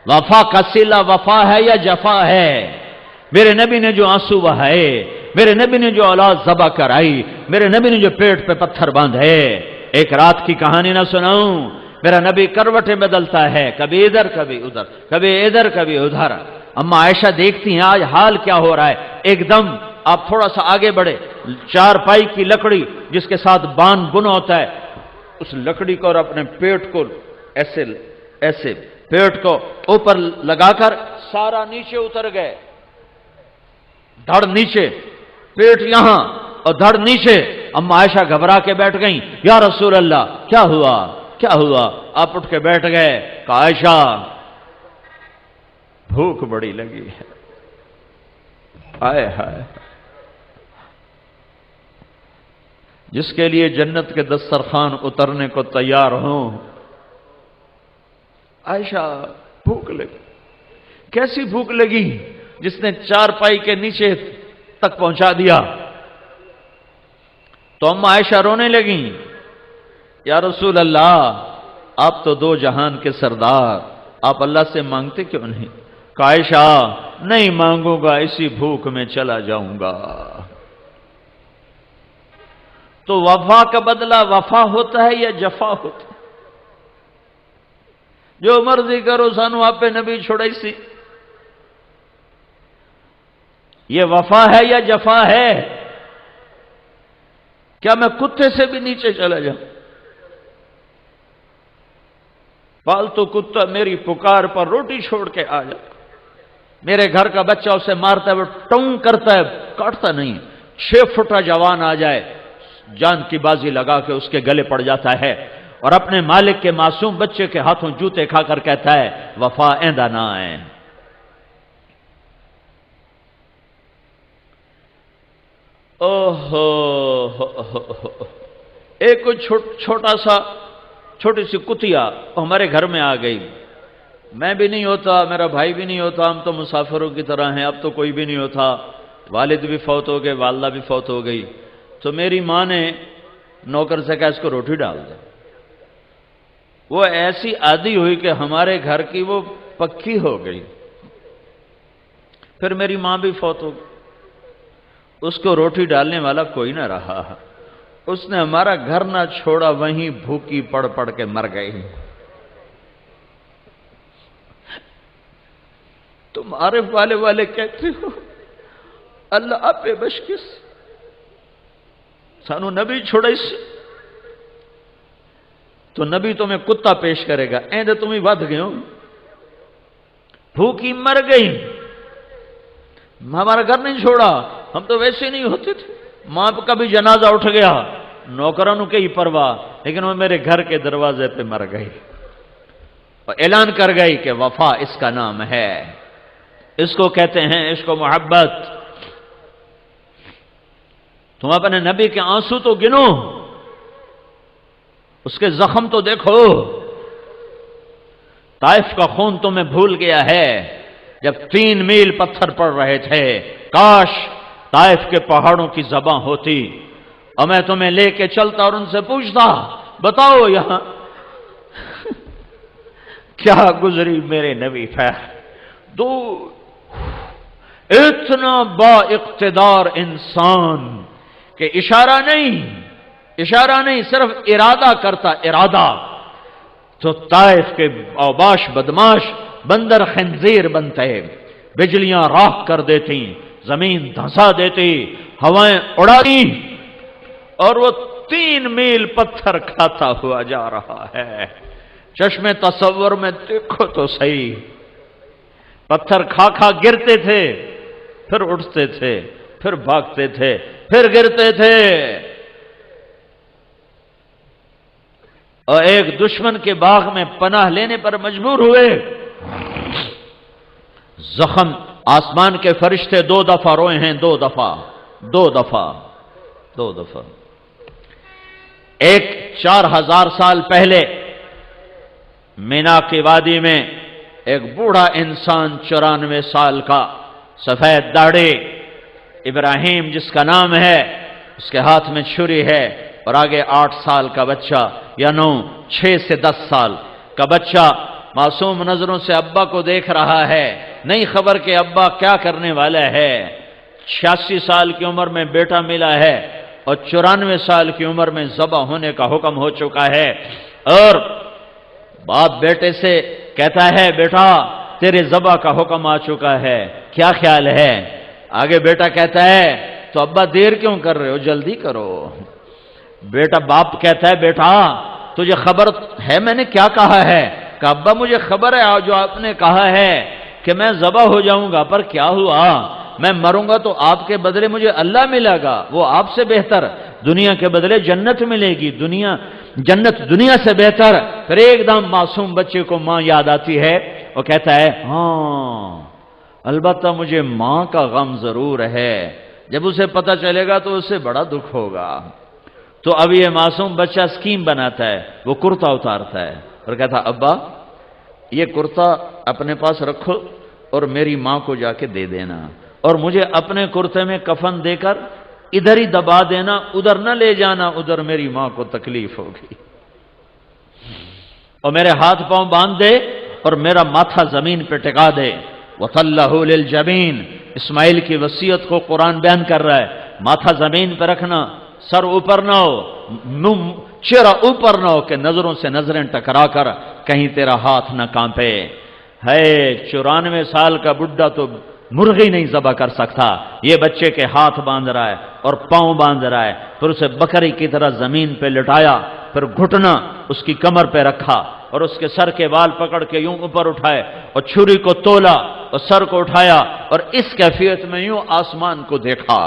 وفا کا صلہ وفا ہے یا جفا ہے؟ میرے نبی نے جو آنسو بہائے، میرے نبی نے جو اولاد ذبح کرائی، میرے نبی نے جو پیٹ پہ پتھر باندھے، ایک رات کی کہانی نہ سناؤں؟ میرا نبی کروٹیں بدلتا ہے، کبھی ادھر کبھی ادھر، کبھی ادھر کبھی ادھر۔ اما عائشہ دیکھتی ہیں آج حال کیا ہو رہا ہے۔ ایک دم آپ تھوڑا سا آگے بڑھے، چارپائی کی لکڑی جس کے ساتھ بان بنا ہوتا ہے، اس لکڑی کو اور اپنے پیٹ کو ایسے پیٹ کو اوپر لگا کر سارا نیچے اتر گئے، دھڑ نیچے، پیٹ یہاں اور دھڑ نیچے۔ اما عائشہ گھبرا کے بیٹھ گئیں، یا رسول اللہ کیا ہوا کیا ہوا؟ آپ اٹھ کے بیٹھ گئے، کہا عائشہ بھوک بڑی لگی ہے۔ آئے ہائے، جس کے لیے جنت کے دسترخوان اترنے کو تیار ہوں، عائشہ بھوک لگی۔ کیسی بھوک لگی؟ جس نے چارپائی کے نیچے تک پہنچا دیا۔ تو اما عائشہ رونے لگیں، یا رسول اللہ آپ تو دو جہان کے سردار، آپ اللہ سے مانگتے کیوں نہیں؟ کہا عائشہ نہیں مانگوں گا، اسی بھوک میں چلا جاؤں گا۔ تو وفا کا بدلہ وفا ہوتا ہے یا جفا ہوتا ہے؟ جو مرضی کرو سانو آپ پہ نبی چھوڑائی سی، یہ وفا ہے یا جفا ہے؟ کیا میں کتے سے بھی نیچے چلا جاؤں؟ پالتو کتا میری پکار پر روٹی چھوڑ کے آ جائے، میرے گھر کا بچہ اسے مارتا ہے، وہ ٹونگ کرتا ہے، کاٹتا نہیں، 6 فٹا جوان آ جائے، جان کی بازی لگا کے اس کے گلے پڑ جاتا ہے، اور اپنے مالک کے معصوم بچے کے ہاتھوں جوتے کھا کر کہتا ہے وفا ایندہ نہ آئے۔ ایک چھوٹی سی کتیا ہمارے گھر میں آ گئی، میں بھی نہیں ہوتا، میرا بھائی بھی نہیں ہوتا، ہم تو مسافروں کی طرح ہیں، اب تو کوئی بھی نہیں ہوتا، والد بھی فوت ہو گئے، والدہ بھی فوت ہو گئی۔ تو میری ماں نے نوکر سے کہا اس کو روٹی ڈال دے۔ وہ ایسی عادی ہوئی کہ ہمارے گھر کی وہ پکی ہو گئی۔ پھر میری ماں بھی فوت ہو گئی، اس کو روٹی ڈالنے والا کوئی نہ رہا، اس نے ہمارا گھر نہ چھوڑا، وہیں بھوکی پڑ پڑ کے مر گئی۔ تم عارف والے کہتے ہو اللہ آپ پہ بشکس سانو نبی چھوڑائی سی، تو نبی تمہیں کتا پیش کرے گا، ایندے تمہیں ود گئے ہو، بھوکی مر گئی، ہمارا گھر نہیں چھوڑا، ہم تو ویسے نہیں ہوتے تھے، ماں کا بھی جنازہ اٹھ گیا، نوکرانوں کے ہی پرواہ، لیکن وہ میرے گھر کے دروازے پہ مر گئی، اور اعلان کر گئی کہ وفا اس کا نام ہے، اس کو کہتے ہیں عشق و محبت۔ تم اپنے نبی کے آنسو تو گنو، اس کے زخم تو دیکھو، طائف کا خون تمہیں بھول گیا ہے، جب 3 میل پتھر پڑ رہے تھے، کاش طائف کے پہاڑوں کی زباں ہوتی اور میں تمہیں لے کے چلتا اور ان سے پوچھتا بتاؤ یہاں کیا گزری میرے نبی پہ۔ اتنا با اقتدار انسان کہ اشارہ نہیں صرف ارادہ کرتا، ارادہ تو طائف کے اوباش بدماش بندر خنزیر بنتے، بجلیاں راکھ کر دیتی، زمین دھسا دیتی، ہوائیں اڑاتی، اور وہ 3 میل پتھر کھاتا ہوا جا رہا ہے۔ چشم تصور میں دیکھو تو صحیح، پتھر کھا کھا گرتے تھے، پھر اٹھتے تھے، پھر بھاگتے تھے، پھر گرتے تھے، اور ایک دشمن کے باغ میں پناہ لینے پر مجبور ہوئے۔ زخم آسمان کے فرشتے 2 دفعہ روئے ہیں، 2 دفعہ۔ ایک 4000 سال پہلے مینا کی وادی میں ایک بوڑھا انسان 94 سال کا، سفید داڑھی، ابراہیم جس کا نام ہے، اس کے ہاتھ میں چھری ہے، اور آگے 8 سال کا بچہ یا 6 سے 10 سال کا بچہ معصوم نظروں سے ابا کو دیکھ رہا ہے، نہیں خبر کہ ابا کیا کرنے والا ہے۔ 86 سال کی عمر میں بیٹا ملا ہے اور 94 سال کی عمر میں ذبح ہونے کا حکم ہو چکا ہے، اور باپ بیٹے سے کہتا ہے بیٹا تیرے ذبح کا حکم آ چکا ہے، کیا خیال ہے؟ آگے بیٹا کہتا ہے تو ابا دیر کیوں کر رہے ہو، جلدی کرو۔ بیٹا باپ کہتا ہے بیٹا تجھے خبر ہے میں نے کیا کہا ہے؟ کہ ابا مجھے خبر ہے جو آپ نے کہا ہے کہ میں ذبح ہو جاؤں گا، پر کیا ہوا، میں مروں گا تو آپ کے بدلے مجھے اللہ ملے گا، وہ آپ سے بہتر، دنیا کے بدلے جنت ملے گی، جنت دنیا سے بہتر۔ پھر ایک دم معصوم بچے کو ماں یاد آتی ہے، وہ کہتا ہے ہاں البتہ مجھے ماں کا غم ضرور ہے، جب اسے پتہ چلے گا تو اسے بڑا دکھ ہوگا۔ تو اب یہ معصوم بچہ اسکیم بناتا ہے، وہ کرتا اتارتا ہے اور کہتا ابا یہ کرتا اپنے پاس رکھو اور میری ماں کو جا کے دے دینا، اور مجھے اپنے کرتے میں کفن دے کر ادھر ہی دبا دینا، ادھر نہ لے جانا، ادھر میری ماں کو تکلیف ہوگی، اور میرے ہاتھ پاؤں باندھ دے اور میرا ماتھا زمین پہ ٹکا دے۔ وَطَلَّهُ لِلْجَبِينِ، اسماعیل کی وصیت کو قرآن بیان کر رہا ہے، ماتھا زمین پہ رکھنا، سر اوپر نہ ہو، چہرہ اوپر نہ ہو کہ نظروں سے نظریں ٹکرا کر کہیں تیرا ہاتھ نہ کانپے۔ ہے 94 سال کا بڈھا تو مرغی نہیں ذبح کر سکتا، یہ بچے کے ہاتھ باندھ رہا ہے اور پاؤں باندھ رہا ہے، پھر اسے بکری کی طرح زمین پہ لٹایا، پھر گھٹنا اس کی کمر پہ رکھا اور اس کے سر کے بال پکڑ کے یوں اوپر اٹھائے اور چھری کو تولا اور سر کو اٹھایا اور اس کیفیت میں یوں آسمان کو دیکھا۔